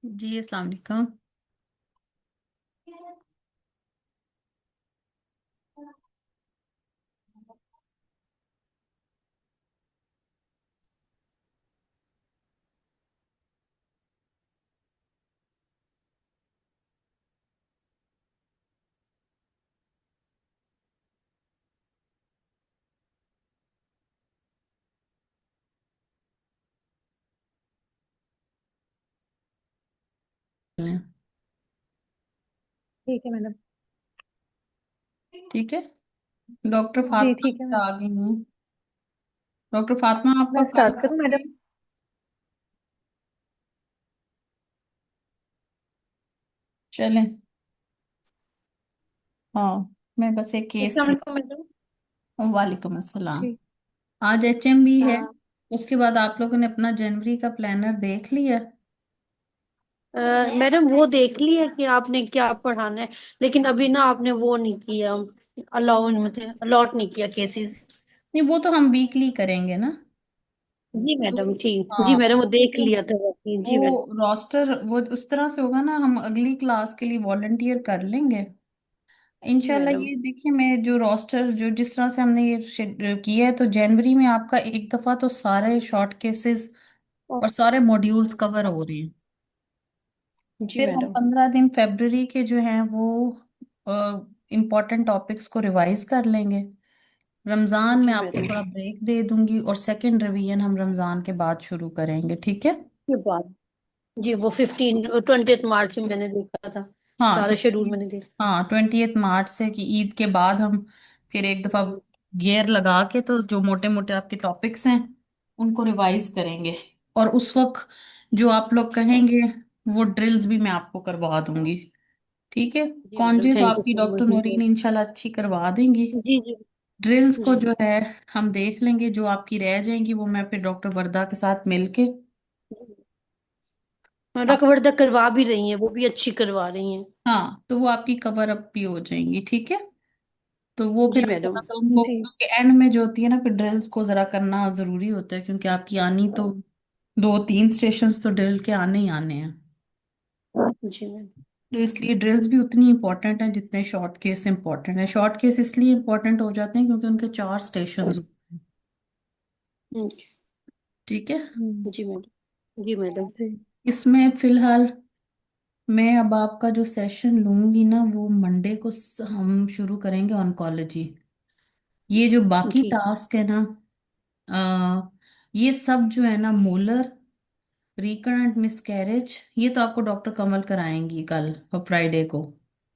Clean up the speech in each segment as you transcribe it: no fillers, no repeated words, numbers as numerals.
जी अस्सलाम वालेकुम। ठीक है मैडम। ठीक है। डॉक्टर जी फातिमा ठीक है मैडम। आ गई हूँ। डॉक्टर फातिमा आपका मैं कल, स्टार्ट करूँ मैडम? चलें। हाँ, मैं बस एक केस अस्सलाम दे। वालेकुम मैडम। वालेकुम अस्सलाम। ठीक। आज HM भी है। हाँ। उसके बाद आप लोगों ने अपना जनवरी का प्लानर देख लिया? मैडम वो देख ली है कि आपने क्या पढ़ाना है, लेकिन अभी ना आपने वो नहीं किया, अलाउ मतलब अलॉट नहीं किया केसेस। नहीं, वो तो हम वीकली करेंगे ना। जी तो मैडम ठीक, जी हाँ, मैडम वो देख वो लिया था बाकी। जी मैडम। वो रोस्टर वो उस तरह से होगा ना, हम अगली क्लास के लिए वॉलंटियर कर लेंगे जी इंशाल्लाह। मैडम। ये देखिए, मैं जो रोस्टर जो जिस तरह से हमने ये किया है, तो जनवरी में आपका एक दफा तो सारे शॉर्ट केसेस और सारे मॉड्यूल्स कवर हो रहे हैं। जी फिर हम मैडम। 15 दिन फरवरी के जो हैं वो इम्पोर्टेंट टॉपिक्स को रिवाइज कर लेंगे। रमजान में जी आपको मैडम। थोड़ा ब्रेक दे दूंगी और सेकंड रिवीजन हम रमजान के बाद शुरू करेंगे, ठीक है। ये बात। जी वो 15 20 मार्च में मैंने देखा था, हाँ सारा शेड्यूल मैंने देखा। 20 मार्च से कि ईद के बाद हम फिर एक दफा गियर लगा के तो जो मोटे मोटे आपके टॉपिक्स हैं उनको रिवाइज करेंगे। और उस वक्त जो आप लोग कहेंगे वो ड्रिल्स भी मैं आपको करवा दूंगी, ठीक है। जी मैडम, कॉन्जिग थैंक यू आपकी सो डॉक्टर मच। नौरीन इंशाल्लाह अच्छी करवा देंगी। जी जी। ड्रिल्स को जी जो है हम देख लेंगे, जो आपकी रह जाएंगी वो मैं फिर डॉक्टर वर्दा के साथ मिलके आप, रकवर्दा करवा भी रही हैं, वो भी अच्छी करवा रही हैं। हाँ तो वो आपकी कवर अप भी हो जाएंगी, ठीक है। तो वो फिर जी हम मैडम। थोड़ा सा उनको, जी। क्योंकि एंड में जो होती है ना, फिर ड्रिल्स को जरा करना जरूरी होता है, क्योंकि आपकी आनी तो 2-3 स्टेशंस तो ड्रिल के आने ही आने हैं। जी मैम। तो इसलिए ड्रिल्स भी उतनी इंपॉर्टेंट हैं जितने शॉर्ट केस इंपॉर्टेंट है। शॉर्ट केस इसलिए इंपॉर्टेंट हो जाते हैं क्योंकि उनके 4 स्टेशन, हम्म, ठीक है। जी मैडम। जी मैडम। इसमें फिलहाल मैं अब आपका जो सेशन लूंगी ना, वो मंडे को हम शुरू करेंगे ऑन्कोलॉजी। ये जो बाकी ठीक। टास्क है ना, आ, ये सब जो है ना, मोलर, रिकरेंट मिसकैरेज, ये तो आपको डॉक्टर कमल कराएंगी कल और फ्राइडे को।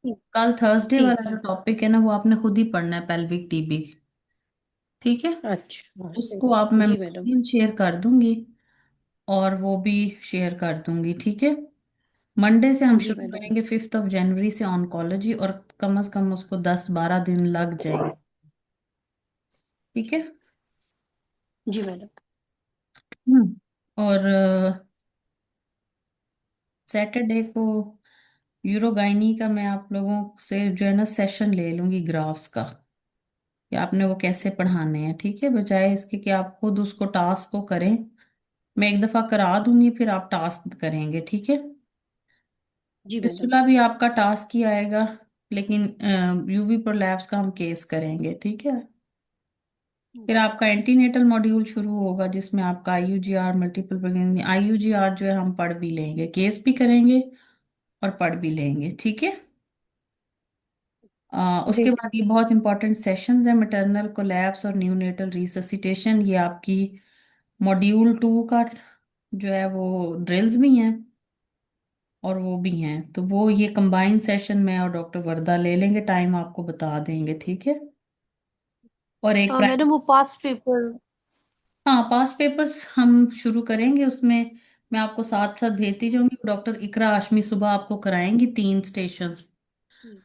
ठीक। कल थर्सडे ठीक। वाला जो टॉपिक है ना, वो आपने खुद ही पढ़ना है, पेल्विक टीबी, ठीक है। अच्छा उसको आप मैं जी मैडम। मटेरियल शेयर कर दूंगी और वो भी शेयर कर दूंगी, ठीक है। मंडे से हम जी शुरू मैडम। करेंगे 5 जनवरी से ऑन्कोलॉजी, और कम से कम उसको 10-12 दिन लग जाएंगे, ठीक है। जी मैडम। और सैटरडे को यूरोगाइनी का मैं आप लोगों से जो है ना सेशन ले लूंगी ग्राफ्स का, कि आपने वो कैसे पढ़ाने हैं, ठीक है, बजाय इसके कि आप खुद उसको टास्क को करें। मैं एक दफा करा दूंगी, फिर आप टास्क करेंगे, ठीक है। जी मैडम। पिछला भी आपका टास्क ही आएगा, लेकिन यूवी प्रोलैप्स का हम केस करेंगे, ठीक है। फिर आपका एंटीनेटल मॉड्यूल शुरू होगा जिसमें आपका IUGR, मल्टीपल प्रेगनेंसी, IUGR जो है हम पढ़ भी लेंगे, केस भी करेंगे और पढ़ भी लेंगे, ठीक है। उसके ठीक। बाद ये बहुत इंपॉर्टेंट सेशंस है, मैटरनल कोलैप्स और न्यूनेटल रिससिटेशन, ये आपकी मॉड्यूल 2 का जो है वो ड्रिल्स भी हैं। और वो भी हैं, तो वो ये कंबाइंड सेशन में और डॉक्टर वरदा ले लेंगे, टाइम आपको बता देंगे, ठीक है। और एक मैडम वो पास पेपर। हाँ, पास पेपर्स हम शुरू करेंगे उसमें। मैं आपको साथ साथ भेजती जाऊंगी। डॉक्टर इकरा आशमी सुबह आपको कराएंगी 3 स्टेशंस,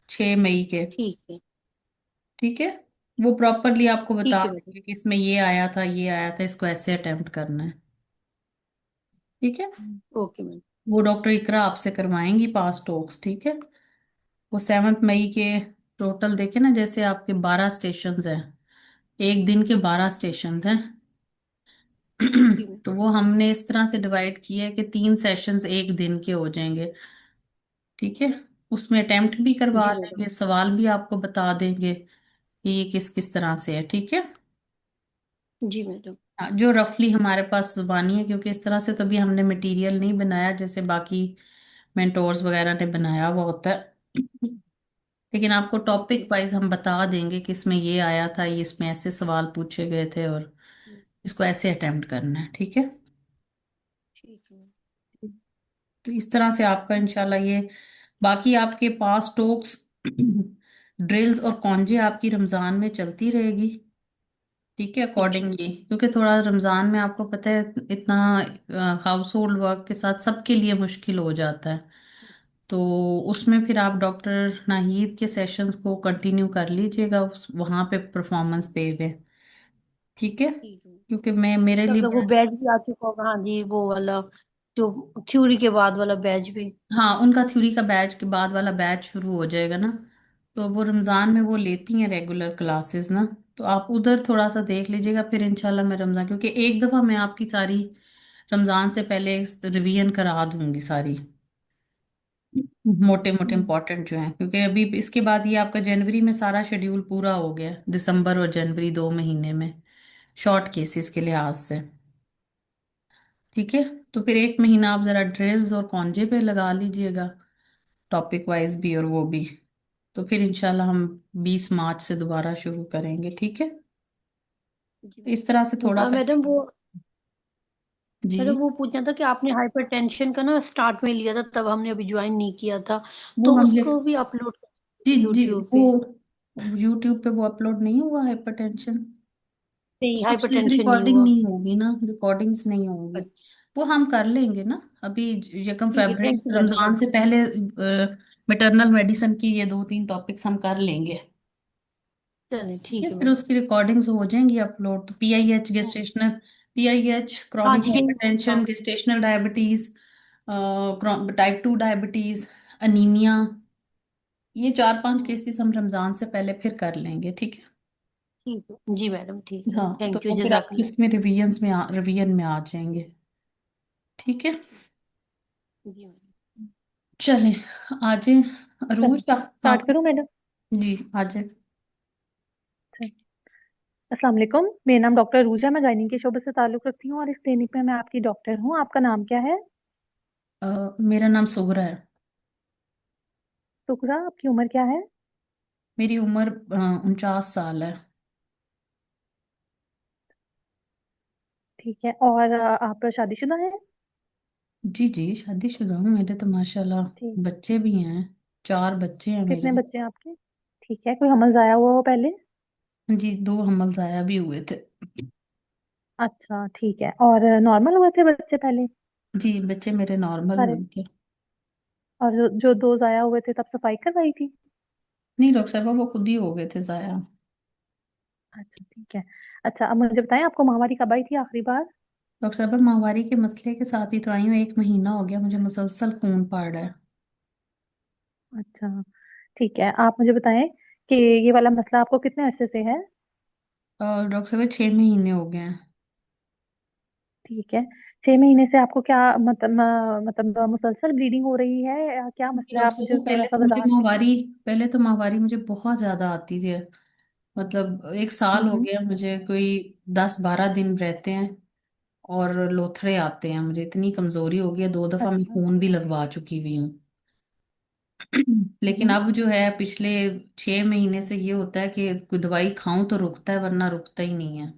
6 मई के। ठीक है। ठीक है, वो प्रॉपरली आपको बता ठीक है मैडम। देंगे कि इसमें ये आया था, ये आया था, इसको ऐसे अटेम्प्ट करना है। ठीक है, ओके मैडम। वो डॉक्टर इकरा आपसे करवाएंगी पास टॉक्स, ठीक है। वो 7 मई के टोटल देखे ना, जैसे आपके 12 स्टेशंस हैं, एक दिन के 12 स्टेशंस हैं। जी मैम। तो वो हमने इस तरह से डिवाइड किया है कि 3 सेशंस एक दिन के हो जाएंगे। ठीक है, उसमें अटेम्प्ट भी करवा जी मैडम। लेंगे, सवाल भी आपको बता देंगे कि ये किस किस तरह से है, ठीक है। जी मैडम। हाँ, जो रफली हमारे पास जुबानी है, क्योंकि इस तरह से तो भी हमने मटेरियल नहीं बनाया जैसे बाकी मेंटोर्स वगैरह ने बनाया हुआ होता है। लेकिन आपको टॉपिक जी। वाइज हम बता देंगे कि इसमें ये आया था, ये इसमें ऐसे सवाल पूछे गए थे, और इसको ऐसे अटेम्प्ट करना है, ठीक है। ठीक है। तो इस तरह से आपका इंशाल्लाह ये, बाकी आपके पास टॉक्स ड्रिल्स और कॉन्जे आपकी रमजान में चलती रहेगी। ठीक है, जी। अकॉर्डिंगली, क्योंकि थोड़ा रमजान में आपको पता है इतना हाउस होल्ड वर्क के साथ सबके लिए मुश्किल हो जाता है। तो उसमें फिर आप डॉक्टर नाहीद के सेशंस को कंटिन्यू कर लीजिएगा, वहाँ पे परफॉर्मेंस दे दें। ठीक है, ठीक है। क्योंकि मैं मेरे तब लिए तक वो बैच भी आ चुका होगा, हाँ जी, वो वाला जो थ्योरी के बाद वाला बैच भी। हाँ, उनका थ्योरी का बैच के बाद वाला बैच शुरू हो जाएगा ना। तो वो रमज़ान में वो लेती हैं रेगुलर क्लासेस ना। तो आप उधर थोड़ा सा देख लीजिएगा, फिर इंशाल्लाह मैं रमज़ान, क्योंकि एक दफ़ा मैं आपकी सारी रमज़ान से पहले रिवीजन करा दूंगी सारी, मोटे मोटे हम्म। इंपॉर्टेंट जो हैं, क्योंकि अभी इसके बाद ये आपका जनवरी में सारा शेड्यूल पूरा हो गया है, दिसंबर और जनवरी 2 महीने में शॉर्ट केसेस के लिहाज से। ठीक है, तो फिर एक महीना आप ज़रा ड्रिल्स और कॉन्जे पे लगा लीजिएगा, टॉपिक वाइज भी और वो भी। तो फिर इंशाल्लाह हम 20 मार्च से दोबारा शुरू करेंगे, ठीक है। जी तो इस तरह से थोड़ा सा। मैडम वो, मैडम जी, वो पूछना था कि आपने हाइपरटेंशन का ना स्टार्ट में लिया था, तब हमने अभी ज्वाइन नहीं किया था, वो तो हम ले, उसको भी अपलोड जी जी, यूट्यूब वो पे। यूट्यूब पे वो अपलोड नहीं हुआ हाइपरटेंशन। नहीं, उसकी शायद हाइपरटेंशन नहीं रिकॉर्डिंग हुआ। नहीं होगी ना, रिकॉर्डिंग्स नहीं होंगी। अच्छा। वो हम कर लेंगे ना अभी, यकम ठीक है, फरवरी थैंक यू मैडम। रमजान से पहले मेटरनल मेडिसिन की ये 2-3 टॉपिक्स हम कर लेंगे। चलिए ठीक है, ठीक है फिर मैडम। उसकी रिकॉर्डिंग्स हो जाएंगी अपलोड। तो PIH गेस्टेशनल, PIH हाँ क्रॉनिक जी, यही था। Hypertension, gestational diabetes, type 2 diabetes, anaemia, ये 4-5 हम्म। केसेस हम रमजान से पहले फिर कर लेंगे, ठीक है। ठीक है जी मैडम, ठीक है, हाँ, तो थैंक यू, वो फिर आपकी जजाकल्ला। उसमें रिवीजन में आ जाएंगे, ठीक है। जी मैडम। चलें, आजे चलिए अरूज स्टार्ट आप। करूँ मैडम? जी, आजे। अस्सलाम वालेकुम, मेरा नाम डॉक्टर रूजा, मैं गायनी के शोबे से ताल्लुक़ रखती हूँ और इस क्लिनिक में मैं आपकी डॉक्टर हूँ। आपका नाम क्या है? मेरा नाम सुगरा है। सुकरा, आपकी उम्र क्या है? मेरी उम्र 49 साल है। ठीक है, और आप शादीशुदा हैं? जी जी, शादीशुदा हूँ, मेरे तो माशाल्लाह ठीक। बच्चे भी हैं, 4 बच्चे हैं कितने मेरे। बच्चे हैं आपके? ठीक है, कोई हमल जाया हुआ हो पहले? जी, 2 हमल ज़ाया भी हुए थे। अच्छा ठीक है, और नॉर्मल हुए थे बच्चे पहले जी, बच्चे मेरे नॉर्मल सारे? हुए थे। और जो दो जाया हुए थे तब सफाई करवाई थी? नहीं, डॉक्टर साहब वो खुद ही हो गए थे ज़ाया। अच्छा ठीक है। अच्छा, अब मुझे बताएं, आपको माहवारी कब आई थी आखिरी बार? डॉक्टर साहब मैं माहवारी के मसले के साथ ही तो आई हूँ, 1 महीना हो गया, मुझे मुसलसल खून पड़ रहा है। अच्छा ठीक है, आप मुझे बताएं कि ये वाला मसला आपको कितने अरसे से है? और डॉक्टर साहब 6 महीने हो गए हैं। ठीक है। 6 महीने से आपको क्या मतलब मुसलसल ब्लीडिंग हो रही है या क्या जी, मसला है? डॉक्टर आप साहब मुझे वो थोड़ा पहले सा तो मुझे वजाहत करें। माहवारी, पहले तो माहवारी मुझे बहुत ज्यादा आती थी। मतलब 1 साल हो हम्म। गया मुझे, कोई 10-12 दिन रहते हैं और लोथड़े आते हैं, मुझे इतनी कमजोरी हो गई है, 2 दफा मैं अच्छा। खून भी लगवा चुकी हुई हूँ। लेकिन हम्म। अब जो है पिछले 6 महीने से ये होता है कि कोई दवाई खाऊं तो रुकता है, वरना रुकता ही नहीं है।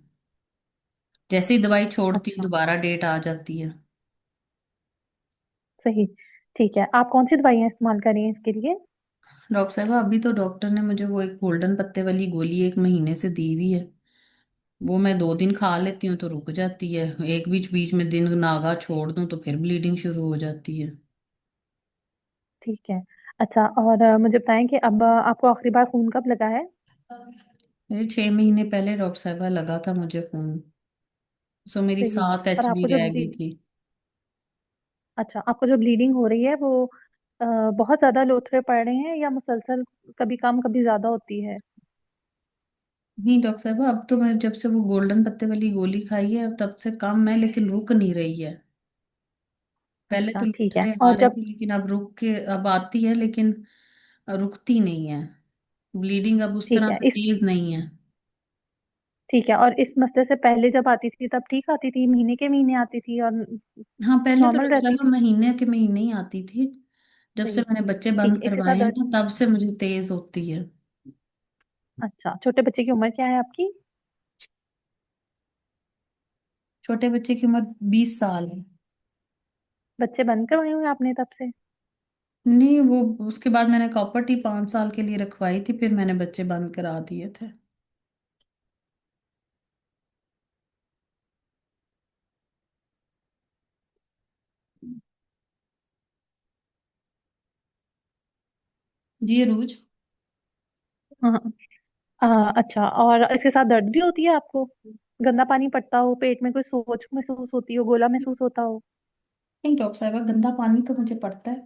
जैसे ही दवाई छोड़ती हूँ अच्छा दोबारा डेट आ जाती है। सही। ठीक है, आप कौन सी दवाइयाँ इस्तेमाल कर रही हैं इसके लिए? डॉक्टर साहब अभी तो डॉक्टर ने मुझे वो एक गोल्डन पत्ते वाली गोली 1 महीने से दी हुई है। वो मैं 2 दिन खा लेती हूँ तो रुक जाती है, एक बीच बीच में दिन नागा छोड़ दूं तो फिर ब्लीडिंग शुरू हो जाती है। ठीक है। अच्छा, और मुझे बताएं कि अब आपको आखिरी बार खून कब लगा है? मेरे 6 महीने पहले डॉक्टर साहबा लगा था मुझे खून। सो मेरी सही। 7 HB रह गई थी। अच्छा, आपको जो ब्लीडिंग हो रही है वो बहुत ज्यादा लोथड़े पड़ रहे हैं या मुसलसल कभी कम कभी ज्यादा होती है? नहीं डॉक्टर साहब, अब तो मैं जब से वो गोल्डन पत्ते वाली गोली खाई है तब से कम है, लेकिन रुक नहीं रही है। पहले अच्छा, तो ठीक है। लुथड़े आ और रहे जब थे लेकिन अब रुक के अब आती है, लेकिन रुकती नहीं है। ब्लीडिंग अब उस ठीक तरह है से इस तेज नहीं है। ठीक है, और इस मसले से पहले जब आती थी तब ठीक आती थी, महीने के महीने आती थी और हाँ पहले तो नॉर्मल डॉक्टर रहती साहब थी? महीने के महीने ही आती थी। जब से सही। मैंने बच्चे ठीक बंद है, इसके करवाए साथ हैं ना तब से मुझे तेज होती है। अच्छा, छोटे बच्चे की उम्र क्या है आपकी? छोटे बच्चे की उम्र 20 साल है। बच्चे बंद करवाए हुए हैं आपने तब से? नहीं वो उसके बाद मैंने कॉपर टी 5 साल के लिए रखवाई थी, फिर मैंने बच्चे बंद करा दिए थे। जी अरूज। हाँ। अच्छा, और इसके साथ दर्द भी होती है आपको? गंदा पानी पड़ता हो, पेट में कोई सोज महसूस होती हो, गोला महसूस होता हो? नहीं डॉक्टर साहब गंदा पानी तो मुझे पड़ता है,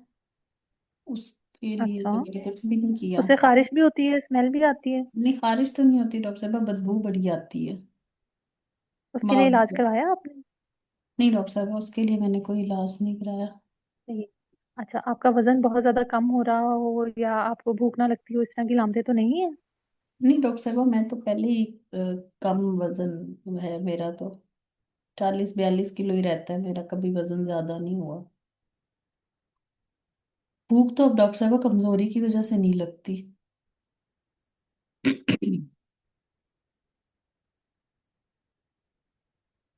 उसके लिए अच्छा, तो मैंने कुछ भी नहीं किया। उससे खारिश भी होती है, स्मेल भी आती है? नहीं खारिश तो नहीं होती डॉक्टर साहब, बदबू बड़ी आती है उसके लिए माउथ इलाज से। करवाया आपने? नहीं डॉक्टर साहब उसके लिए मैंने कोई इलाज नहीं कराया। सही। अच्छा, आपका वजन बहुत ज्यादा कम हो रहा हो या आपको भूख ना लगती हो, इस तरह की लामते तो नहीं है? नहीं डॉक्टर साहब मैं तो पहले ही कम वजन है मेरा तो, 40 42 किलो ही रहता है मेरा, कभी वजन ज्यादा नहीं हुआ। भूख तो अब डॉक्टर साहब कमजोरी की वजह से नहीं लगती।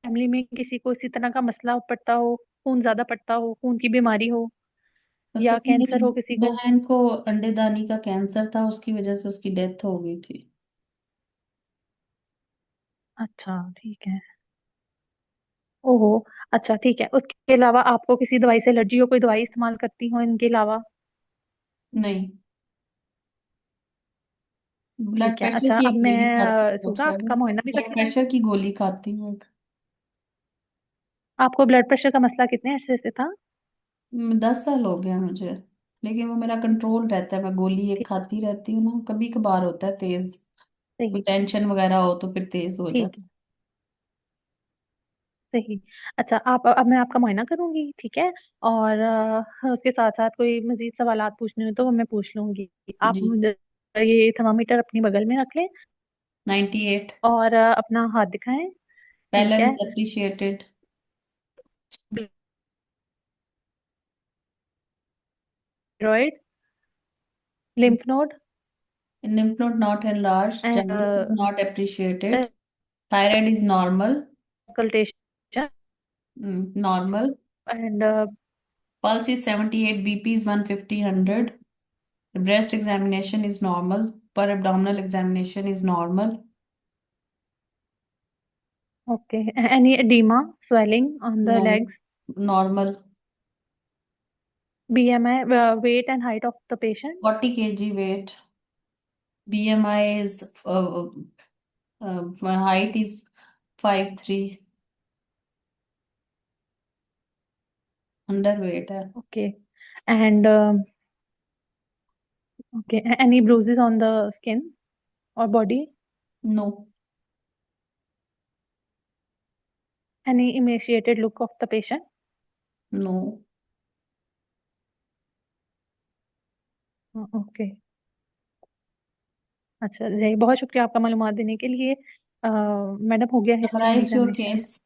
फैमिली में किसी को इसी तरह का मसला पड़ता हो, खून ज्यादा पड़ता हो, खून की बीमारी हो डॉक्टर या साहब मेरी कैंसर हो किसी को? बहन को अंडेदानी का कैंसर था, उसकी वजह से उसकी डेथ हो गई थी। अच्छा, ठीक है। ओहो। अच्छा, ठीक है, उसके अलावा आपको किसी दवाई से एलर्जी हो, कोई दवाई इस्तेमाल करती हो इनके अलावा? नहीं। ब्लड ठीक है। प्रेशर अच्छा, की अब एक मैं गोली खाती हूँ डॉक्टर सूजा साहब, आपका मुआयना भी ब्लड करती हूँ। प्रेशर की गोली खाती हूँ एक। आपको ब्लड प्रेशर का मसला कितने अरसे से था? 10 साल हो गया मुझे, लेकिन वो मेरा कंट्रोल रहता है, मैं गोली एक ठीक। खाती रहती हूँ ना, कभी कभार होता है तेज, कोई सही। टेंशन वगैरह हो तो फिर तेज हो ठीक जाता है। सही। अच्छा, आप अब मैं आपका मुआयना करूंगी, ठीक है? और उसके साथ साथ कोई मजीद सवालात पूछने हो तो वो मैं पूछ लूंगी। है। आप जी। मुझे ये थर्मामीटर अपनी बगल में रख लें 98। और अपना हाथ दिखाएं। ठीक पहला है। Is appreciated. Thyroid, lymph node lymph node not enlarged, jaundice is and not appreciated, thyroid is normal. Consultation Normal. And Pulse is 78, BP is 150 100. Breast examination is normal, per abdominal examination is normal. Okay. Any oedema, swelling on the No. Legs? Normal. BMI, weight and height of the patient? 40 kg weight. BMI is my height is 5'3", underweight है। Okay. And okay, any bruises on the skin और body? No. Any emaciated look of the patient? No. Okay. अच्छा जी, बहुत शुक्रिया आपका मालूमात देने के लिए। मैडम, हो गया history and Summarize your examination. case.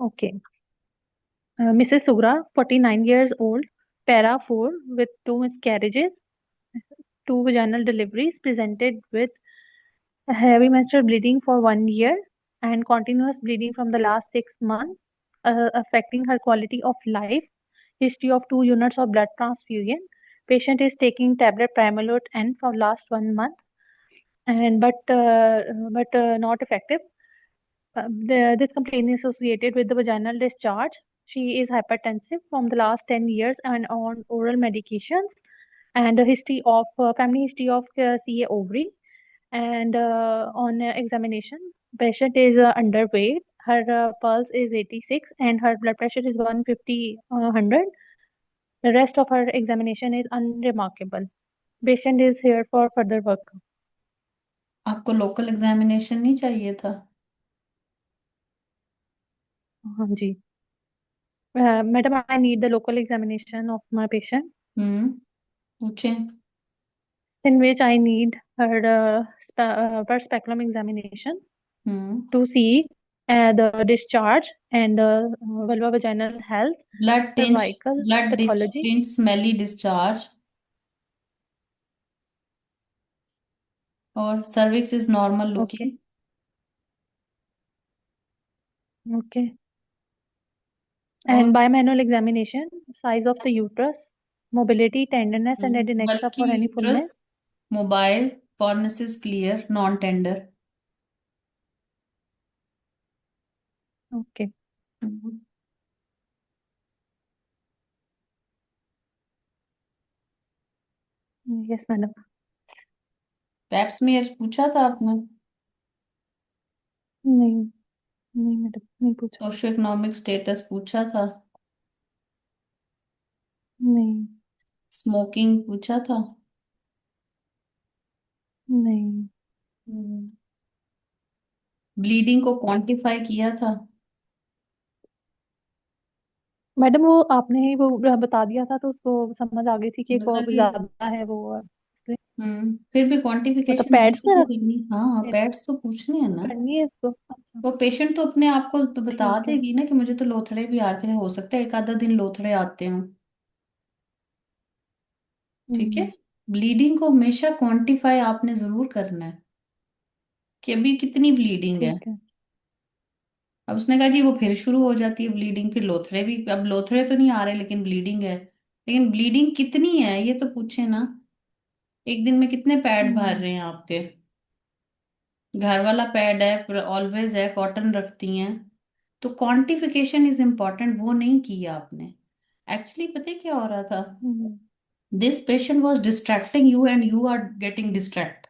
Okay. Mrs Sughra, 49 years old, para 4, with 2 miscarriages, 2 vaginal deliveries, presented with heavy menstrual bleeding for 1 year and continuous bleeding from the last 6 months. affecting her quality of life. History of 2 units of blood transfusion. Patient is taking tablet Primalote N for last 1 month, and but not effective. This complaint is associated with the vaginal discharge. She is hypertensive from the last 10 years and on oral medications, and a history of family history of CA ovary. And on examination, patient is underweight. Her pulse is 86 and her blood pressure is 150 100. The rest of her examination is unremarkable. Patient is here for further work. आपको local examination नहीं चाहिए था? हाँ जी। Madam, I need the local examination of my patient, पूछें। in which I need her per speculum examination hmm to see the discharge and vulva-vaginal health, blood tinge, cervical blood pathology. Tinge smelly discharge, और cervix is normal Okay, looking। okay. और And bimanual examination, size of the uterus, mobility, tenderness, and adnexa बल्कि for any uterus, fullness. Mobile, कॉर्निस clear, non tender. Okay. Yes, madam. Pap smear पूछा था आपने? नहीं, नहीं madam, नहीं पूछा। सोशियो इकोनॉमिक स्टेटस पूछा था? नहीं, स्मोकिंग पूछा था? नहीं ब्लीडिंग को क्वांटिफाई किया था? मैडम, वो आपने ही वो बता दिया था तो उसको समझ आ गई थी कि मतलब कि ज्यादा है वो, इसलिए। फिर भी मतलब क्वांटिफिकेशन पैड्स हमको तो करनी, हाँ में पैड्स तो पूछनी है ना। करनी है इसको? अच्छा, वो पेशेंट तो अपने आप को बता ठीक है। देगी ना कि मुझे तो लोथड़े भी आते हैं, हो सकता है एक आधा दिन लोथड़े आते हैं। ठीक है। हम्म, ब्लीडिंग को हमेशा क्वांटिफाई आपने जरूर करना है कि अभी कितनी ब्लीडिंग है। ठीक है। अब उसने कहा जी वो फिर शुरू हो जाती है ब्लीडिंग, फिर लोथड़े भी, अब लोथड़े तो नहीं आ रहे लेकिन ब्लीडिंग है, लेकिन ब्लीडिंग कितनी है ये तो पूछे ना। एक दिन में कितने पैड भर हम्म, रहे हैं आपके? घर वाला पैड है, ऑलवेज है, कॉटन रखती हैं, तो क्वांटिफिकेशन इज इम्पोर्टेंट, वो नहीं किया आपने। एक्चुअली पता है क्या हो रहा था? Hmm, this patient was distracting you and you are getting distract.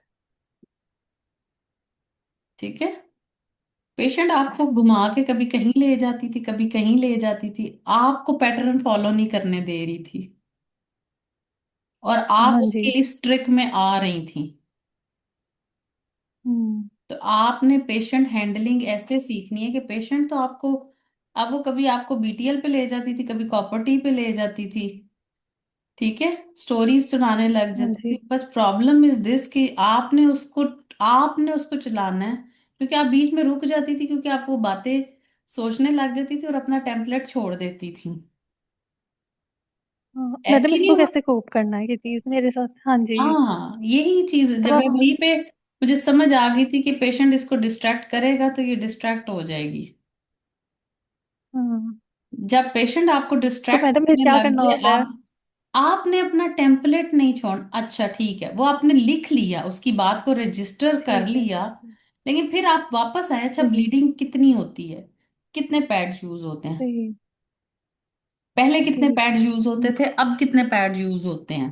ठीक है। पेशेंट आपको घुमा के कभी कहीं ले जाती थी, कभी कहीं ले जाती थी, आपको पैटर्न फॉलो नहीं करने दे रही थी, और आप हाँ जी। उसके इस ट्रिक में आ रही थी। हम्म, तो आपने पेशेंट हैंडलिंग ऐसे सीखनी है कि पेशेंट तो आपको, अब वो कभी आपको बीटीएल पे ले जाती थी, कभी कॉपर टी पे ले जाती थी, ठीक है, स्टोरीज सुनाने लग हाँ जाती जी। थी। बस प्रॉब्लम इज दिस कि आपने उसको चलाना है, क्योंकि आप बीच में रुक जाती थी, क्योंकि आप वो बातें सोचने लग जाती थी और अपना टेम्पलेट छोड़ देती थी। हाँ, मैडम ऐसे ही नहीं इसको हुआ? कैसे कोप करना है ये चीज मेरे साथ? हाँ जी। हाँ यही चीज जब तो मैं वहीं पे, मुझे समझ आ गई थी कि पेशेंट इसको डिस्ट्रैक्ट करेगा तो ये डिस्ट्रैक्ट हो जाएगी। हाँ, जब पेशेंट आपको तो डिस्ट्रैक्ट मैडम फिर करने क्या लग करना जाए, होता है? आपने अपना टेम्पलेट नहीं छोड़, अच्छा ठीक है वो आपने लिख लिया, उसकी बात को रजिस्टर कर ठीक है। लिया, लेकिन फिर आप वापस आए, अच्छा सही, ब्लीडिंग कितनी होती है, कितने पैड्स यूज होते हैं, सही, पहले कितने ठीक पैड्स है। यूज होते थे, अब कितने पैड्स यूज होते हैं।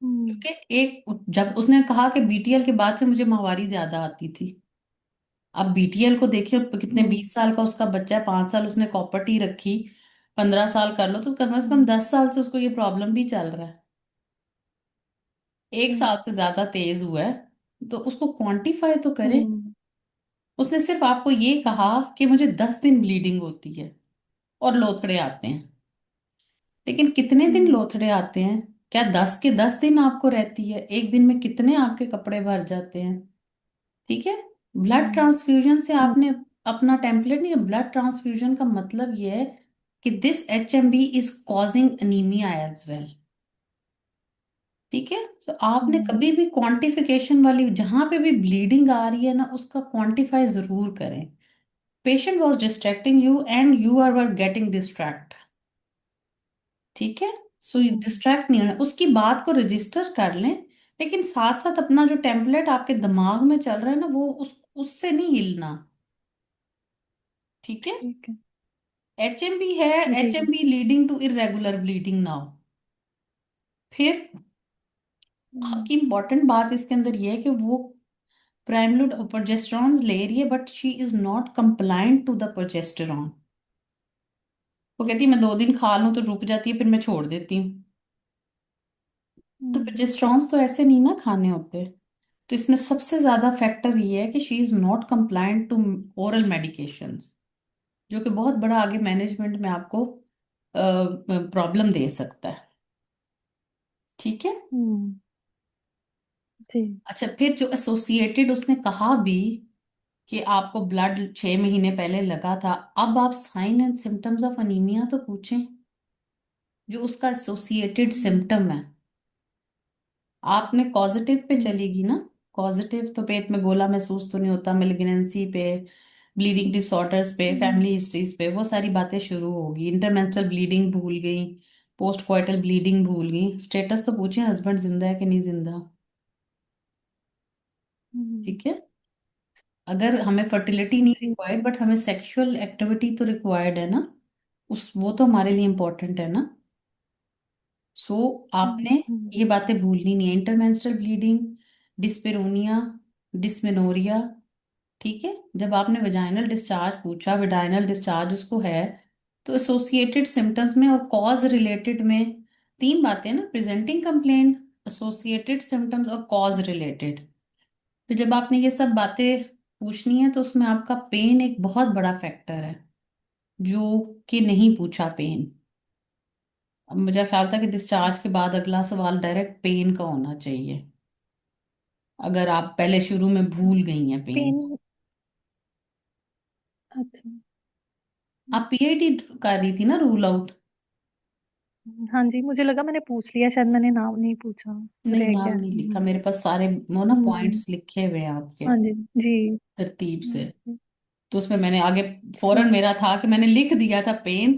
हम्म, क्योंकि एक, जब उसने कहा कि बीटीएल के बाद से मुझे माहवारी ज्यादा आती थी, अब बीटीएल को देखिए कितने, हम्म, 20 साल का उसका बच्चा है, 5 साल उसने कॉपर टी रखी, 15 साल कर लो तो कम से कम हम्म, 10 साल से उसको ये प्रॉब्लम भी चल रहा है, एक हम्म, साल से ज्यादा तेज हुआ है, तो उसको क्वांटिफाई तो करें। हम्म, उसने सिर्फ आपको ये कहा कि मुझे 10 दिन ब्लीडिंग होती है और लोथड़े आते हैं, लेकिन कितने दिन हम्म, लोथड़े आते हैं? क्या 10 के 10 दिन आपको रहती है? एक दिन में कितने आपके कपड़े भर जाते हैं? ठीक है। ब्लड हम्म, ट्रांसफ्यूजन से हम्म, आपने अपना टेम्पलेट नहीं है, ब्लड ट्रांसफ्यूजन का मतलब ये है कि this HMB is causing anaemia as well. ठीक है। तो आपने हम्म, कभी भी क्वांटिफिकेशन वाली, जहां पे भी ब्लीडिंग आ रही है ना, उसका क्वांटिफाई जरूर करें। Patient was distracting you and you are were getting distract. ठीक है। सो हम्म, डिस्ट्रैक्ट नहीं होना, उसकी बात को रजिस्टर कर लें, लेकिन साथ साथ अपना जो टेम्पलेट आपके दिमाग में चल रहा है ना, वो उससे नहीं हिलना। ठीक है। ठीक है। HMB है, जी। HMB leading to irregular bleeding now. फिर हम्म, आपकी इंपॉर्टेंट बात इसके अंदर ये है कि वो प्राइमलूड प्रोजेस्टेरॉन ले रही है, but she is not complaint to the progesterone. वो कहती है मैं 2 दिन खा लूं तो रुक जाती है, फिर मैं छोड़ देती हूँ। तो हम्म, प्रोजेस्टेरॉन्स तो ऐसे नहीं ना खाने होते। तो इसमें सबसे ज्यादा फैक्टर ये है कि she is not compliant to oral medications, जो कि बहुत बड़ा आगे मैनेजमेंट में आपको प्रॉब्लम दे सकता है। ठीक है। हम्म, जी। अच्छा, फिर जो एसोसिएटेड उसने कहा भी कि आपको ब्लड 6 महीने पहले लगा था, अब आप sign and symptoms of anaemia तो पूछें, जो उसका एसोसिएटेड हम्म, सिम्टम है। आपने कॉजिटिव पे हम्म, चलेगी ना। कॉजिटिव तो पेट में गोला महसूस तो नहीं होता, मेलिग्नेंसी पे, ब्लीडिंग डिसऑर्डर्स पे, हम्म, फैमिली हिस्ट्रीज पे वो सारी बातें शुरू होगी। इंटरमेंस्ट्रुअल ब्लीडिंग भूल गई, पोस्ट कॉइटल ब्लीडिंग भूल गई, स्टेटस तो पूछे हस्बैंड जिंदा है कि नहीं जिंदा। हम्म, ठीक है। अगर हमें फर्टिलिटी नहीं जी। रिक्वायर्ड बट हमें सेक्सुअल एक्टिविटी तो रिक्वायर्ड है ना, उस वो तो हमारे लिए इम्पोर्टेंट है ना। सो हम्म, आपने हम्म, ये बातें भूलनी नहीं है। Intermenstrual bleeding, dyspareunia, dysmenorrhoea. ठीक है। जब आपने वेजाइनल डिस्चार्ज पूछा, वेजाइनल डिस्चार्ज उसको है, तो एसोसिएटेड सिम्टम्स में और कॉज रिलेटेड में 3 बातें ना, प्रेजेंटिंग कंप्लेंट, एसोसिएटेड सिम्टम्स और कॉज रिलेटेड। तो जब आपने ये सब बातें पूछनी है तो उसमें आपका पेन एक बहुत बड़ा फैक्टर है, जो कि नहीं पूछा पेन। अब मुझे ख्याल था कि डिस्चार्ज के बाद अगला सवाल डायरेक्ट पेन का होना चाहिए, अगर आप पहले शुरू में भूल गई हैं पेन। पेन। अच्छा। आप PID कर रही थी ना, रूल आउट। हाँ जी, मुझे लगा मैंने पूछ लिया, शायद मैंने नाम नहीं पूछा, नहीं, रह गया। नाम नहीं लिखा मेरे पास, सारे वो ना हम्म, पॉइंट्स लिखे हुए हैं आपके हाँ जी। जी। तरतीब से। जी। तो उसमें मैंने आगे फौरन ठीक। मेरा था कि मैंने लिख दिया था पेन,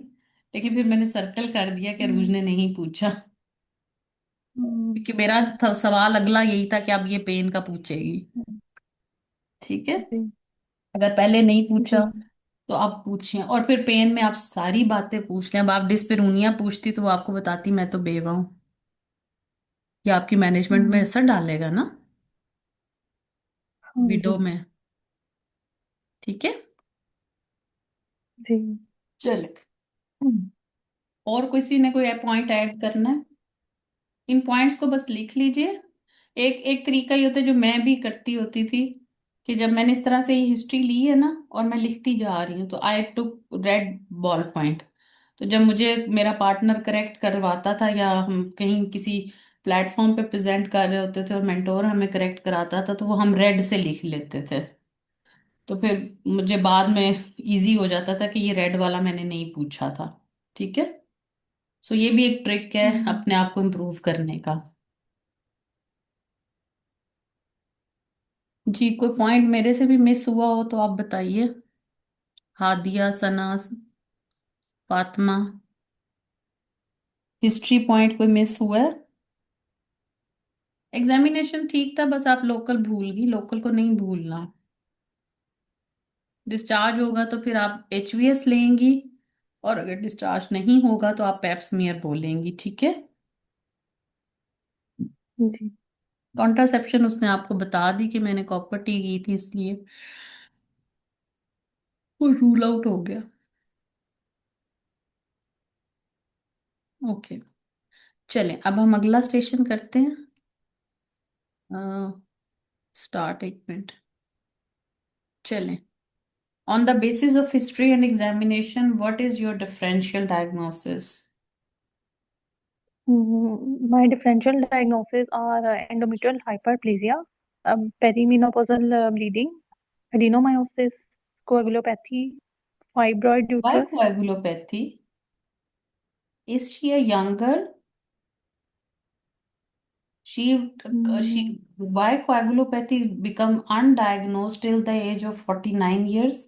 लेकिन फिर मैंने सर्कल कर दिया कि अरूज हम्म, ने नहीं पूछा, हम्म, क्योंकि मेरा सवाल अगला यही था कि अब ये पेन का पूछेगी। हम्म, ठीक है। जी। अगर पहले नहीं पूछा जी। तो आप पूछिए, और फिर पेन में आप सारी बातें पूछ लें। अब आप डिस्पेरूनिया पूछती तो वो आपको बताती मैं तो बेवा हूँ, ये आपकी मैनेजमेंट में हम्म, असर डालेगा ना, हाँ विडो जी। में। ठीक है। जी। चले। और किसी ने कोई पॉइंट ऐड करना है? इन पॉइंट्स को बस लिख लीजिए। एक एक तरीका ये होता है जो मैं भी करती होती थी, कि जब मैंने इस तरह से ये हिस्ट्री ली है ना और मैं लिखती जा रही हूँ, तो आई टुक रेड बॉल पॉइंट। तो जब मुझे मेरा पार्टनर करेक्ट करवाता था, या हम कहीं किसी प्लेटफॉर्म पे प्रेजेंट कर रहे होते थे और मेंटोर हमें करेक्ट कराता था, तो वो हम रेड से लिख लेते थे। तो फिर मुझे बाद में इजी हो जाता था कि ये रेड वाला मैंने नहीं पूछा था। ठीक है। सो ये भी एक ट्रिक है हम्म, अपने आप को इम्प्रूव करने का। जी, कोई पॉइंट मेरे से भी मिस हुआ हो तो आप बताइए। हादिया, सना, फातिमा, हिस्ट्री पॉइंट कोई मिस हुआ है? एग्जामिनेशन ठीक था, बस आप लोकल भूल गई, लोकल को नहीं भूलना। डिस्चार्ज होगा तो फिर आप HVS लेंगी, और अगर डिस्चार्ज नहीं होगा तो आप पेप्समियर बोलेंगी। ठीक है। जी। कॉन्ट्रासेप्शन उसने आपको बता दी कि मैंने कॉपर टी की थी, इसलिए वो रूल आउट हो गया। ओके। चलें, अब हम अगला स्टेशन करते हैं। Start, 1 minute. चलें। On the basis of history and examination, what is your differential diagnosis? My differential diagnoses are endometrial hyperplasia, perimenopausal bleeding, adenomyosis, coagulopathy, fibroid Why uterus. coagulopathy? Is she a young girl? Mm, Why coagulopathy become undiagnosed till the age of 49 years?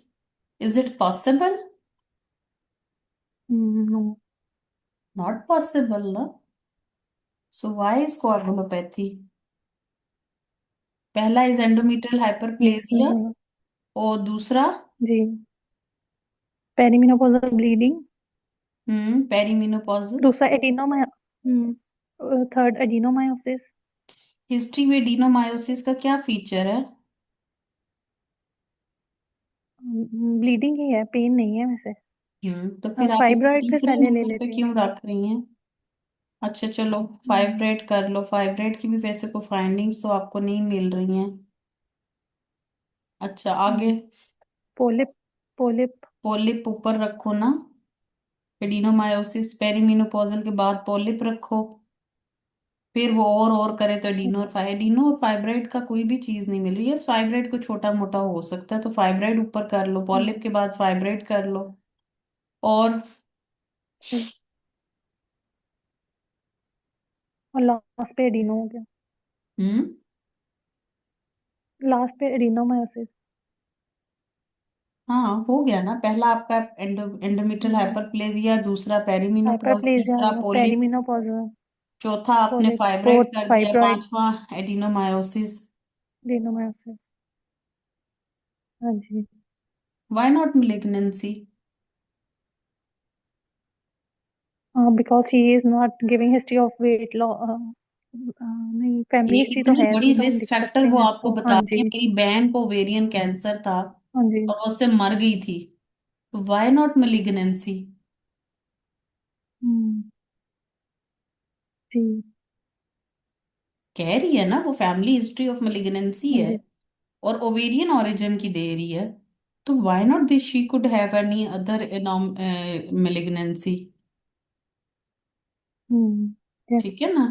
Is it possible? No. Not possible, na? So why is coagulopathy? पहला is endometrial Yes, hyperplasia और दूसरा जी, perimenopausal bleeding, perimenopausal. दूसरा एडिनोमायो, third adenomyosis. History में adenomyosis का क्या feature है? Bleeding ही है, pen नहीं है वैसे। तो फिर आप इसको फाइब्रॉइड फिर दूसरे पहले ले नंबर पे लेते हैं क्यों उसका। रख रही हैं? अच्छा चलो, हम्म, फाइब्रेट कर लो। फाइब्रेट की भी वैसे को फाइंडिंग्स तो आपको नहीं मिल रही हैं। अच्छा आगे। Polyp, polyp. पोलिप ऊपर रखो ना। एडिनोमायोसिस पेरीमेनोपॉजल के बाद पोलिप रखो। फिर वो और करे तो एडिनो और फाइब्राइड का कोई भी चीज नहीं मिल रही है। फाइब्राइड को छोटा मोटा हो सकता है तो फाइब्राइड ऊपर कर लो, पॉलिप के बाद फाइब्राइड कर लो। और ठीक। और लास्ट पे एडिनो हो गया, हम्म लास्ट पे एडिनोमायोसिस। हाँ हो गया ना। पहला आपका एंडोमेट्रियल हाइपरप्लेजिया, दूसरा पेरीमेनोपॉज, हाइपरप्लेजिया तीसरा हो गया, पोलिप, पेरीमेनोपॉजल, चौथा आपने पोलिप, फाइब्राइड फोर्थ कर दिया, फाइब्रॉइड, पांचवा एडिनोमायोसिस। एडिनोमायोसिस। हाँ जी। Why not malignancy? Because he is not giving history of weight loss. नहीं, फैमिली ये हिस्ट्री तो इतनी है बड़ी उसकी, तो हम रिस्क लिख फैक्टर सकते वो हैं आपको इसको। हाँ बता रही है, जी। मेरी बहन को ओवेरियन कैंसर था हाँ जी। और वो उससे मर गई थी। तो व्हाई नॉट मेलिग्नेंसी? हम्म, जी। कह रही है ना वो फैमिली हिस्ट्री ऑफ मेलिग्नेंसी हाँ है जी। और ओवेरियन ओरिजिन की दे रही है। तो why not this she could have any other malignancy. Hmm, yes, ठीक है ना?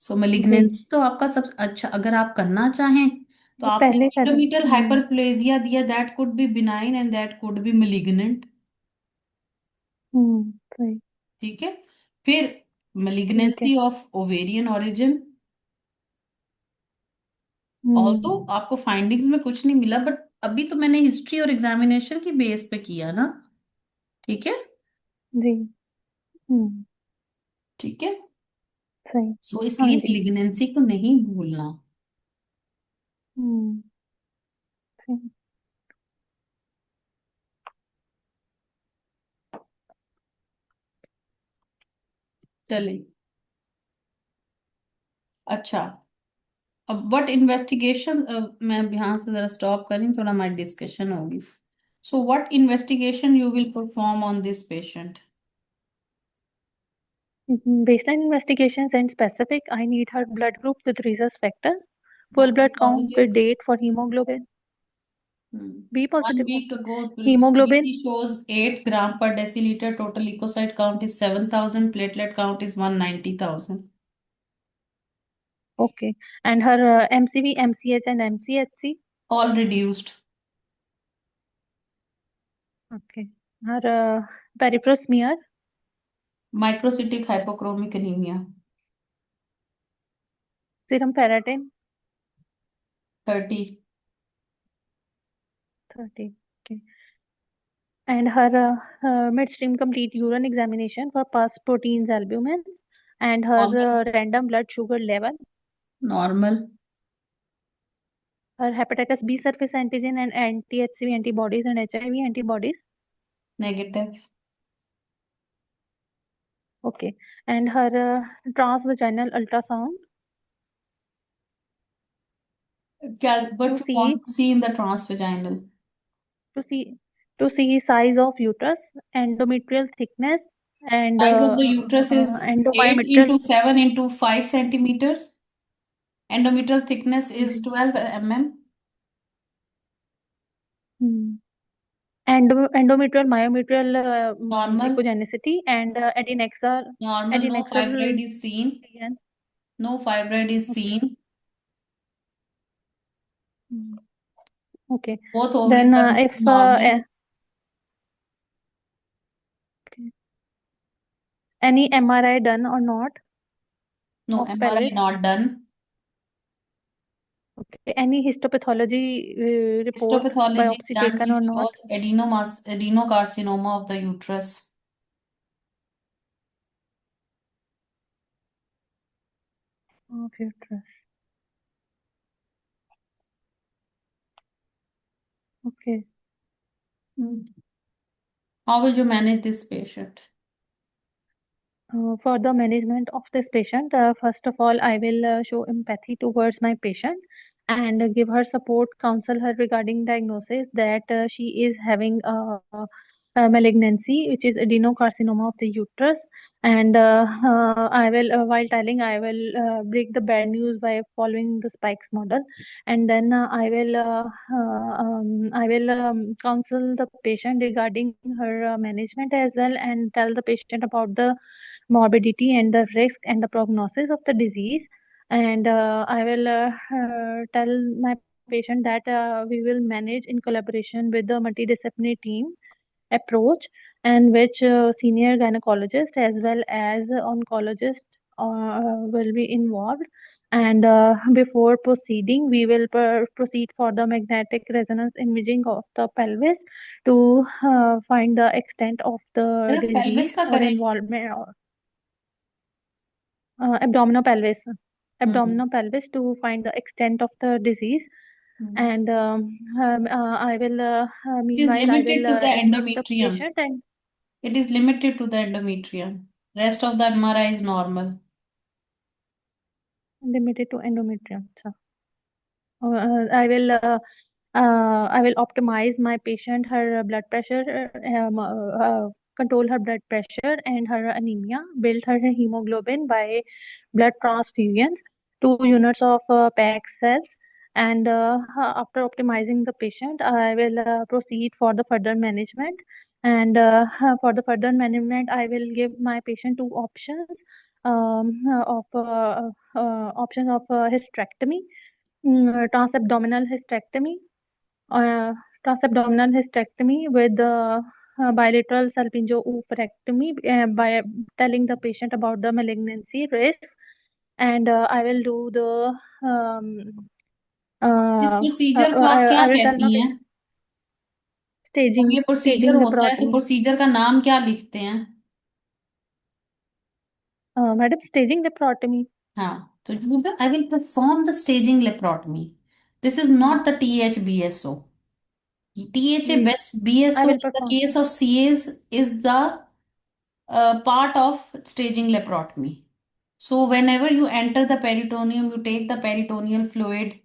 सो जी। मेलिग्नेंसी तो आपका सब अच्छा, अगर आप करना चाहें तो वो आपने पहले करो। एंडोमेट्रियल हाइपरप्लेजिया दिया, that could be benign and that could be malignant. सही। ठीक है। फिर ठीक है। Malignancy of ovarian origin, although hmm, आपको फाइंडिंग्स में कुछ नहीं मिला, बट अभी तो मैंने हिस्ट्री और एग्जामिनेशन की बेस पे किया ना। ठीक है। जी। हम्म, ठीक है। सही। सो हाँ इसलिए जी। मेलिग्नेंसी को नहीं भूलना। हम्म, सही। चलिए। अच्छा, अब व्हाट इन्वेस्टिगेशन, मैं यहाँ से जरा स्टॉप करें, थोड़ा हमारी डिस्कशन होगी। So what investigation you will perform on this patient? Baseline investigations and specific. I need her blood group with rhesus factor, full B blood count positive. with date for hemoglobin. B one positive. Week Okay. ago Hemoglobin. CBC shows 8 gram per deciliter, total leukocyte count is 7,000, platelet count is 190,000. Okay. And her MCV, MCH, and MCHC. All reduced. Okay. Her peripheral smear, Microcytic hypochromic anemia, serum ferritin, 30. 30. Okay. And her midstream complete urine examination for pus proteins, albumins, and her Normal. random blood sugar level, Normal. her hepatitis B surface antigen and anti-HCV antibodies and HIV antibodies. Negative. Okay. And her transvaginal ultrasound to What you see want to see in the transvaginal? to see to see size of uterus, endometrial thickness, and Size of the uterus is 8 endomyometrial. into 7 into 5 centimeters. Endometrial thickness is जी. 12 mm. Hmm. Endometrial, myometrial Normal. echogenicity, and Normal. No adnexal fibroid is seen. region. No fibroid is Okay. seen. Hmm. Okay. Both ovaries Then are if normal. any MRI done or not No, of MRI pelvis. not done. Okay. Any histopathology report, Histopathology biopsy done taken will or not? show adenocarcinoma of the uterus. Of uterus. Okay. How will you manage this patient? For the management of this patient, first of all, I will show empathy towards my patient and give her support, counsel her regarding diagnosis that she is having a malignancy, which is adenocarcinoma of the uterus. And I will, while telling, I will break the bad news by following the spikes model, and then I will counsel the patient regarding her management as well, and tell the patient about the morbidity and the risk and the prognosis of the disease. And I will tell my patient that we will manage in collaboration with the multidisciplinary team approach, and which senior gynecologist as well as oncologist will be involved. And before proceeding, we will proceed for the magnetic resonance imaging of the pelvis to find the extent of the सिर्फ disease pelvis का or करेंगे? involvement, abdominal pelvis, hmm. to find the extent of the disease. Hmm. And I will, It is meanwhile, I will limited to the admit the endometrium. patient. And It is limited to the endometrium. Rest of the MRI is normal. limited to endometrium. So, I will optimize my patient, her blood pressure, control her blood pressure and her anemia, build her hemoglobin by blood transfusions, 2 units of PAC cells. And after optimizing the patient, I will proceed for the further management. And for the further management, I will give my patient two options options of hysterectomy, transabdominal hysterectomy, uh, transabdominal hysterectomy with bilateral salpingo-oophorectomy, by telling the patient about the malignancy risk. And I will do the इस procedure को आप क्या I will tell my कहती हैं? जब ये procedure staging होता है तो laparotomy. प्रोसीजर का नाम क्या लिखते हैं? Madam, staging laparotomy. हाँ, तो जो I will perform the staging laparotomy. This is not the THBSO. जी, I THBSO will in the perform. case of CAs is the part of staging laparotomy. So whenever you enter the peritoneum, you take the peritoneal fluid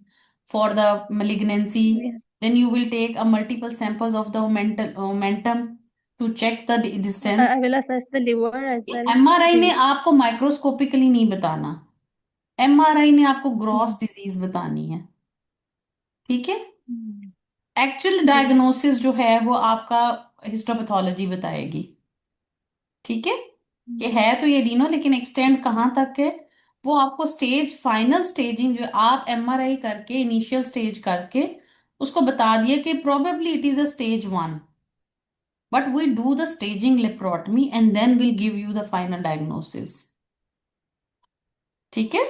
for the malignancy. Yes. Then you will take a multiple samples of the omentum to check the I distance. will assess the liver as well. MRI ने जी. आपको microscopically नहीं बताना. MRI ने आपको gross हम्म, disease बतानी है. ठीक है. हम्म, एक्चुअल जी. डायग्नोसिस जो है वो आपका हिस्टोपैथोलॉजी बताएगी. ठीक है. कि हम्म, है तो ये डीनो, लेकिन एक्सटेंड कहाँ तक है वो आपको स्टेज, फाइनल स्टेजिंग जो आप MRI करके, इनिशियल स्टेज करके उसको बता दिया कि probably it is a stage 1. But we do the staging laparotomy and then will give you the final diagnosis. ठीक है.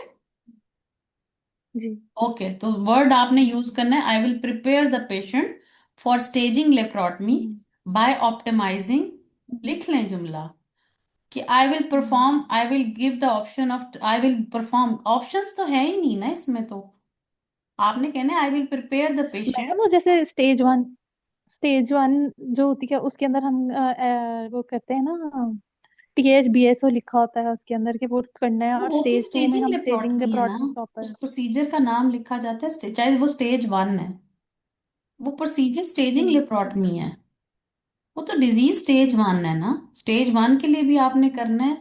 जी. ओके, तो वर्ड आपने यूज करना है, I will prepare the patient for staging laparotomy hmm, by optimising. Hmm, लिख लें जुमला कि I will hmm. Perform, I will give the option of, I will perform. Options तो है ही नहीं ना इसमें, तो आपने कहना है I will prepare the patient. Madam, वो जैसे स्टेज वन जो होती है उसके अंदर हम वो करते हैं ना, THBSO लिखा होता है उसके अंदर कि वो करना है, और वो होती स्टेज 2 में स्टेजिंग हम स्टेजिंग लेप्रोटमी है ना. लेप्रोटमी उस प्रॉपर. प्रोसीजर का नाम लिखा जाता है चाहे वो स्टेज 1 है. वो प्रोसीजर स्टेजिंग जी. लेप्रोटमी है. वो तो डिजीज स्टेज हम्म, वन है ना. स्टेज 1 के लिए भी आपने हम्म, करना है.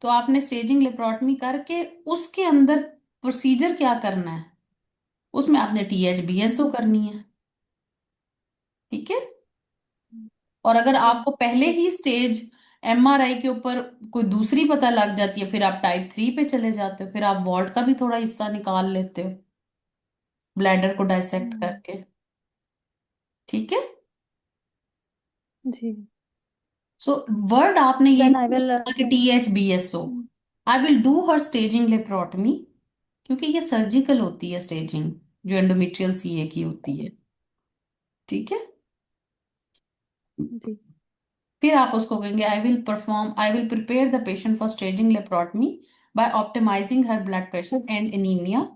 तो आपने स्टेजिंग लेप्रोटमी करके उसके अंदर प्रोसीजर क्या करना है, उसमें आपने THBSO हम्म, करनी है. ठीक है. हम्म, और अगर जी. आपको पहले ठीक. ही स्टेज MRI के ऊपर कोई दूसरी पता लग जाती है, फिर आप टाइप 3 पे चले जाते हो, फिर आप वॉल्ट का भी थोड़ा हिस्सा निकाल लेते हो ब्लैडर को डाइसेक्ट हम्म, करके. ठीक है. जी. सो वर्ड आपने ये देन आई नहीं यूज विल. करना कि THBSO. I will do her staging laparotomy, क्योंकि ये सर्जिकल होती है स्टेजिंग. जो एंडोमेट्रियल सीए की होती है। ठीक है। जी फिर आप उसको कहेंगे I will prepare the patient for staging laparotomy by optimising her blood pressure and anaemia.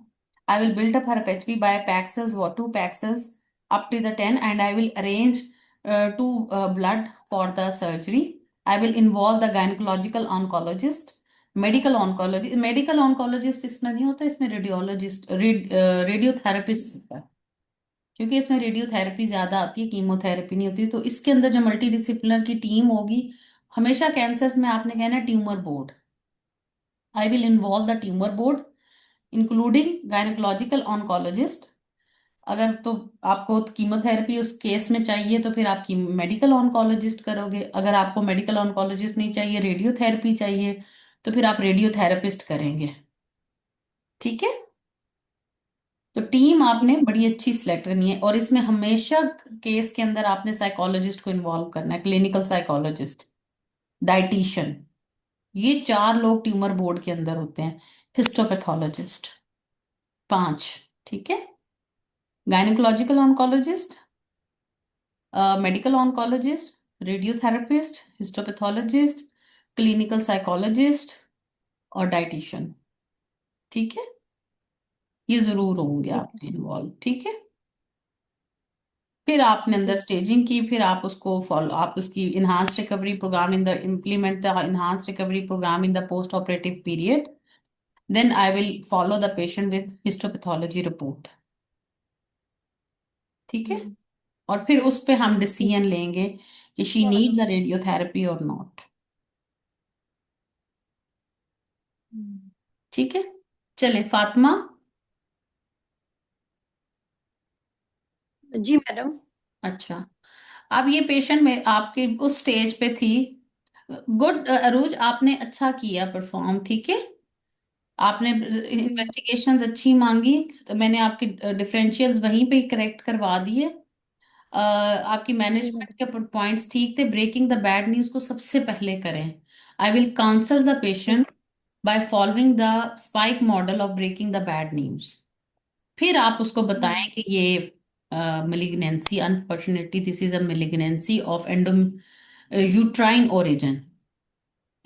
I will build up her HP by pack cells व 2 पैक्सेल्स up to the 10 and I will arrange to blood for the surgery. I will involve the gynecological oncologist, medical oncologist इसमें नहीं होता, इसमें रेडियोथेरेपिस्ट होता है, क्योंकि इसमें radiotherapy ज्यादा आती है, कीमोथेरेपी नहीं होती। तो इसके अंदर जो मल्टी डिसिप्लिनर की टीम होगी, हमेशा कैंसर्स में आपने कहना है tumour board. I will involve the tumour board including gynaecological oncologist. अगर तो आपको कीमोथेरेपी उस केस में चाहिए तो फिर आप मेडिकल ऑन्कोलॉजिस्ट करोगे, अगर आपको मेडिकल ऑन्कोलॉजिस्ट नहीं चाहिए, रेडियोथेरेपी चाहिए, तो फिर आप रेडियोथेरेपिस्ट करेंगे। ठीक है। तो टीम आपने बड़ी अच्छी सिलेक्ट करनी है, और इसमें हमेशा केस के अंदर आपने साइकोलॉजिस्ट को इन्वॉल्व करना है, क्लिनिकल साइकोलॉजिस्ट, डाइटिशियन। ये 4 लोग ट्यूमर बोर्ड के अंदर होते हैं। हिस्टोपैथोलॉजिस्ट 5। ठीक है। Gynaecological oncologist, medical oncologist, radiotherapist, histopathologist, clinical psychologist और डाइटिशियन। ठीक है। ये जरूर होंगे ठीक है। आपके इन्वॉल्व। ठीक है। फिर आपने अंदर जी स्टेजिंग की, फिर आप उसको फॉलो, आप उसकी enhance recovery programme in the implement the enhance recovery programme in the post operative period. Then I will follow the patient with histopathology report. ठीक है। हम्म, और फिर उस पे हम ठीक डिसीजन लेंगे कि शी जी नीड्स मैडम। अ रेडियोथेरेपी और नॉट। हम्म, ठीक है। चले फातिमा। जी मैडम। अच्छा, अब ये पेशेंट में आपके उस स्टेज पे थी। गुड अरूज, आपने अच्छा किया परफॉर्म। ठीक है। आपने हम्म, इन्वेस्टिगेशंस अच्छी मांगी, मैंने आपके डिफरेंशियल्स वहीं पे करेक्ट करवा दिए। आपकी जी मैनेजमेंट मैडम। के पॉइंट्स ठीक थे। ब्रेकिंग द बैड न्यूज को सबसे पहले करें। आई विल काउंसल द ठीक। Patient by following the spike model of breaking the bad news. फिर आप उसको बताएं हम्म, कि ये malignancy, unfortunately this is a malignancy of endo uterine origin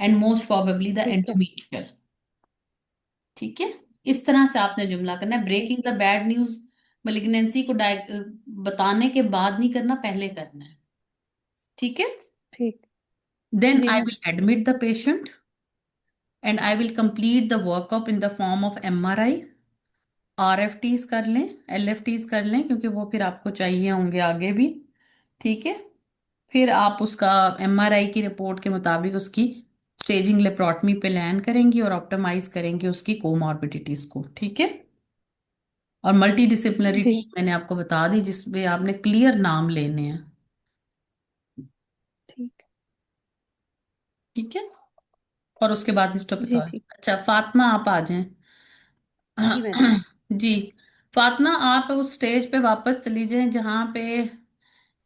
and most probably the ठीक है। एंडोमेट्रियल। ठीक है। इस तरह से आपने जुमला करना है। ठीक। Breaking the bad news malignancy को बताने के बाद नहीं करना, पहले करना है। ठीक है। ठीक। देन जी I ma'am. Will admit the patient and I will complete the workup in the form of MRI. RFTs कर लें, एलएफटीज कर लें, क्योंकि वो फिर आपको चाहिए होंगे आगे भी। ठीक है। फिर आप उसका एमआरआई की रिपोर्ट के मुताबिक उसकी स्टेजिंग लेप्रोटमी प्लान करेंगी और ऑप्टिमाइज करेंगी उसकी कोमॉर्बिडिटीज को। ठीक है। और मल्टी डिसिप्लिनरी जी टीम मैंने आपको बता दी, जिसमें आपने क्लियर नाम लेने हैं। ठीक। ठीक है। और उसके बाद जी हिस्टोपैथोलॉजी। ठीक। अच्छा फातिमा, आप आ जाएं। जी मैडम। जी। फातिमा, आप उस स्टेज पे वापस चली जाएं जहां पे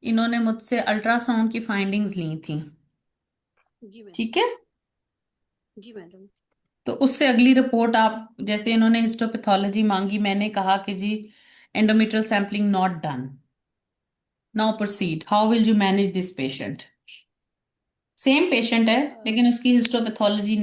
इन्होंने मुझसे अल्ट्रासाउंड की फाइंडिंग्स ली थी। जी मैडम। ठीक है। जी मैडम। तो उससे अगली रिपोर्ट आप, जैसे इन्होंने हिस्टोपैथोलॉजी मांगी, मैंने कहा कि जी endometrial sampling not done, now proceed, how will you manage this patient. Same patient है, अ, लेकिन उसकी हिस्टोपैथोलॉजी